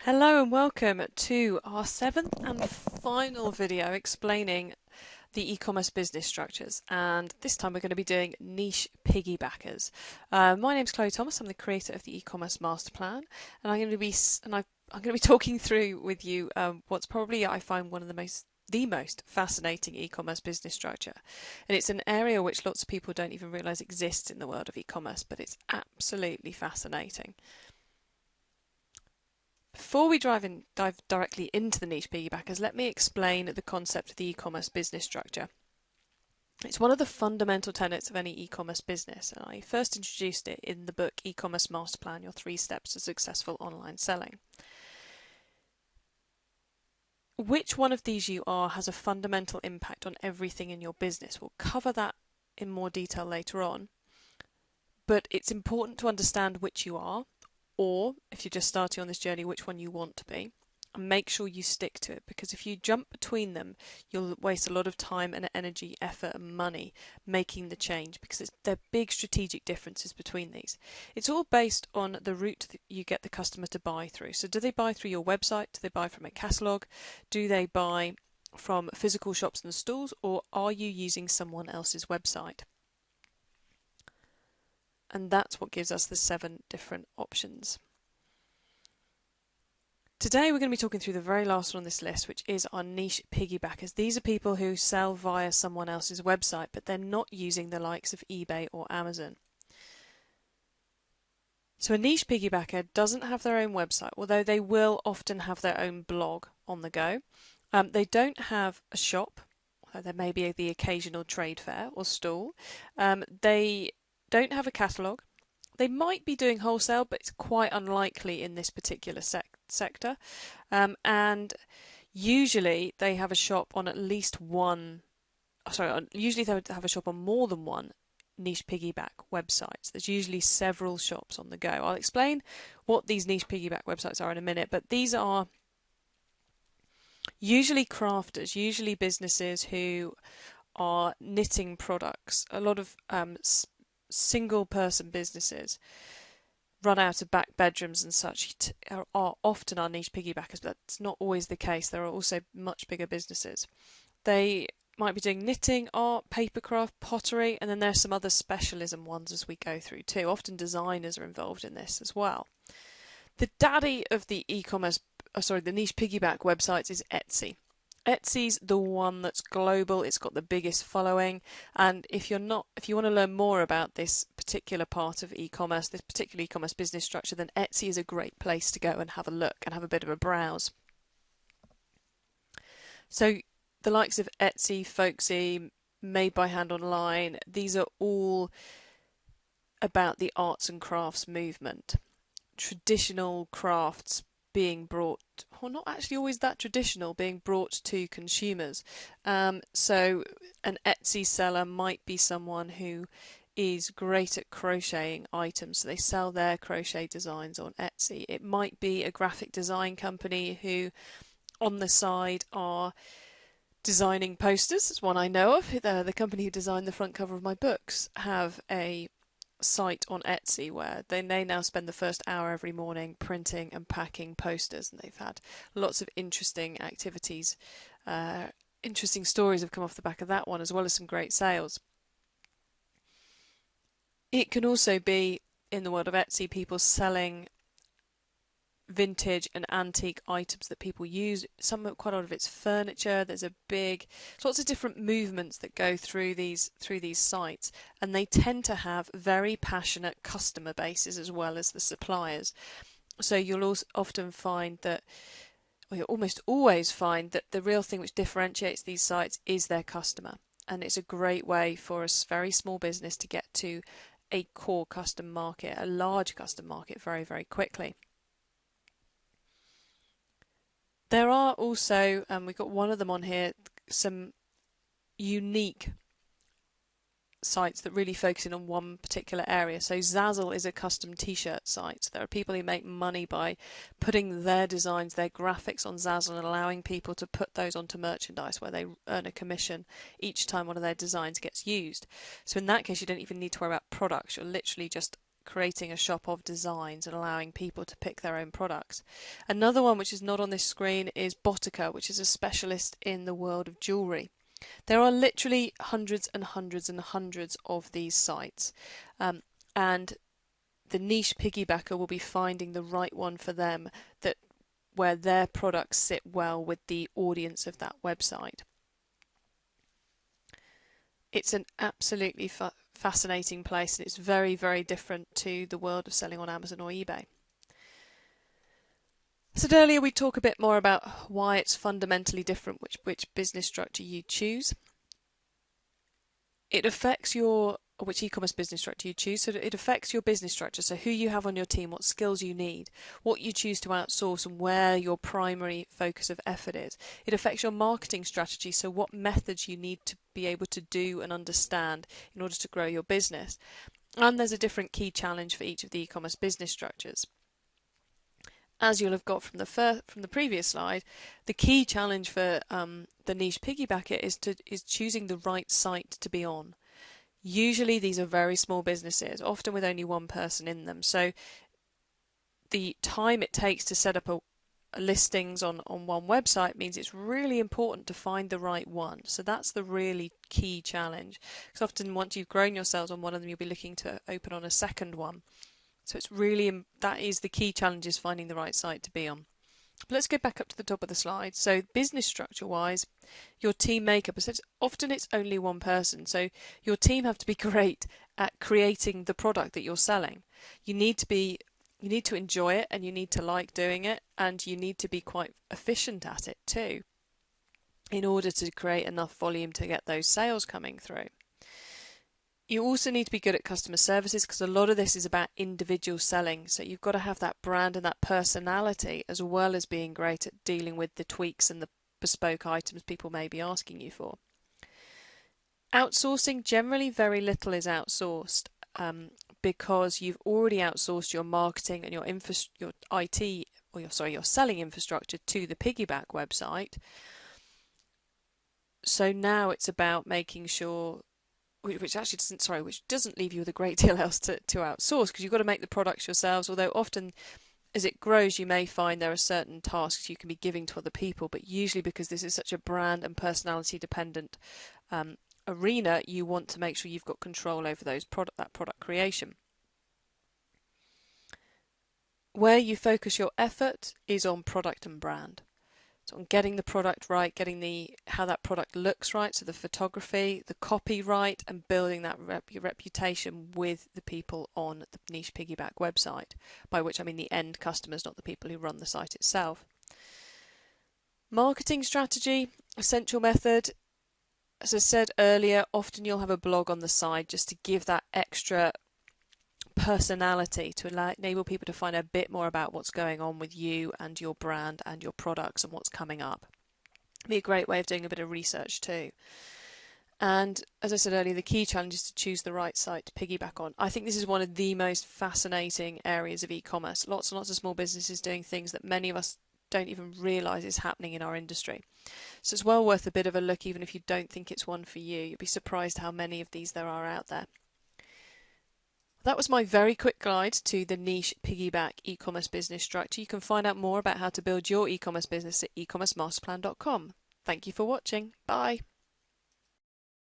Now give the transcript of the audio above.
Hello and welcome to our seventh and final video explaining the e-commerce business structures, and this time we're going to be doing niche piggybackers. My name's Chloe Thomas. I'm the creator of the e-commerce master plan, and I'm going to be talking through with you what's probably I find one of the most fascinating e-commerce business structure, and it's an area which lots of people don't even realize exists in the world of e-commerce, but it's absolutely fascinating. Before we dive directly into the niche piggybackers, let me explain the concept of the e-commerce business structure. It's one of the fundamental tenets of any e-commerce business, and I first introduced it in the book E-commerce Master Plan: Your 3 Steps to Successful Online Selling. Which one of these you are has a fundamental impact on everything in your business. We'll cover that in more detail later on, but it's important to understand which you are, or if you're just starting on this journey, which one you want to be, and make sure you stick to it, because if you jump between them, you'll waste a lot of time and energy, effort and money making the change, because there are big strategic differences between these. It's all based on the route that you get the customer to buy through. So do they buy through your website? Do they buy from a catalogue? Do they buy from physical shops and stores, or are you using someone else's website? And that's what gives us the 7 different options. Today we're going to be talking through the very last one on this list, which is our niche piggybackers. These are people who sell via someone else's website, but they're not using the likes of eBay or Amazon. So a niche piggybacker doesn't have their own website, although they will often have their own blog on the go. They don't have a shop, although there may be the occasional trade fair or stall. They don't have a catalogue. They might be doing wholesale, but it's quite unlikely in this particular sector. And usually they have a shop on at least one, usually they would have a shop on more than one niche piggyback websites. There's usually several shops on the go. I'll explain what these niche piggyback websites are in a minute, but these are usually crafters, usually businesses who are knitting products. A lot of single person businesses run out of back bedrooms and such are often our niche piggybackers, but that's not always the case. There are also much bigger businesses. They might be doing knitting, art, papercraft, pottery, and then there's some other specialism ones as we go through too. Often designers are involved in this as well. The daddy of the the niche piggyback websites is Etsy. Etsy's the one that's global. It's got the biggest following, and if you want to learn more about this particular part of e-commerce, this particular e-commerce business structure, then Etsy is a great place to go and have a look and have a bit of a browse. So the likes of Etsy, Folksy, Made by Hand Online, these are all about the arts and crafts movement. Traditional crafts being brought, or not actually always that traditional, being brought to consumers. So an Etsy seller might be someone who is great at crocheting items, so they sell their crochet designs on Etsy. It might be a graphic design company who on the side are designing posters. It's one I know of. The company who designed the front cover of my books have a site on Etsy where they now spend the first hour every morning printing and packing posters, and they've had lots of interesting activities. Interesting stories have come off the back of that one, as well as some great sales. It can also be, in the world of Etsy, people selling vintage and antique items that people use. Quite a lot of it's furniture. There's lots of different movements that go through these sites, and they tend to have very passionate customer bases as well as the suppliers. So you'll also often find that, or you'll almost always find that the real thing which differentiates these sites is their customer, and it's a great way for a very small business to get to a core custom market, a large custom market, very, very quickly. There are also, we've got one of them on here, some unique sites that really focus in on one particular area. So Zazzle is a custom t-shirt site. So there are people who make money by putting their designs, their graphics on Zazzle and allowing people to put those onto merchandise where they earn a commission each time one of their designs gets used. So in that case, you don't even need to worry about products. You're literally just creating a shop of designs and allowing people to pick their own products. Another one which is not on this screen is Botica, which is a specialist in the world of jewellery. There are literally hundreds and hundreds and hundreds of these sites, and the niche piggybacker will be finding the right one for them, that where their products sit well with the audience of that website. It's an absolutely fascinating place, and it's very, very different to the world of selling on Amazon or eBay. I said earlier we'd talk a bit more about why it's fundamentally different which business structure you choose. It affects which e-commerce business structure you choose, so it affects your business structure, so who you have on your team, what skills you need, what you choose to outsource, and where your primary focus of effort is. It affects your marketing strategy, so what methods you need to be able to do and understand in order to grow your business. And there's a different key challenge for each of the e-commerce business structures. As you'll have got from the previous slide, the key challenge for the niche piggybacker is choosing the right site to be on. Usually these are very small businesses, often with only one person in them. So the time it takes to set up a listings on one website means it's really important to find the right one. So that's the really key challenge. Because often once you've grown your sales on one of them, you'll be looking to open on a second one. So it's really, that is the key challenge, is finding the right site to be on. But let's go back up to the top of the slide. So business structure wise, your team makeup, often it's only one person. So your team have to be great at creating the product that you're selling. You need to enjoy it, and you need to like doing it, and you need to be quite efficient at it too, in order to create enough volume to get those sales coming through. You also need to be good at customer services, because a lot of this is about individual selling. So you've got to have that brand and that personality, as well as being great at dealing with the tweaks and the bespoke items people may be asking you for. Outsourcing, generally very little is outsourced, because you've already outsourced your marketing and your IT, or your selling infrastructure to the Piggyback website. So now it's about making sure, which doesn't leave you with a great deal else to outsource, because you've got to make the products yourselves, although often as it grows you may find there are certain tasks you can be giving to other people, but usually because this is such a brand and personality dependent arena, you want to make sure you've got control over that product creation. Where you focus your effort is on product and brand. So on getting the product right, getting how that product looks right, so the photography, the copy right, and building that reputation with the people on the Niche Piggyback website, by which I mean the end customers, not the people who run the site itself. Marketing strategy, essential method. As I said earlier, often you'll have a blog on the side just to give that extra personality, to enable people to find a bit more about what's going on with you and your brand and your products and what's coming up. It'd be a great way of doing a bit of research too. And as I said earlier, the key challenge is to choose the right site to piggyback on. I think this is one of the most fascinating areas of e-commerce. Lots and lots of small businesses doing things that many of us don't even realise is happening in our industry. So it's well worth a bit of a look, even if you don't think it's one for you. You'll be surprised how many of these there are out there. That was my very quick guide to the Niche Piggyback e-commerce business structure. You can find out more about how to build your e-commerce business at ecommercemasterplan.com. Thank you for watching. Bye.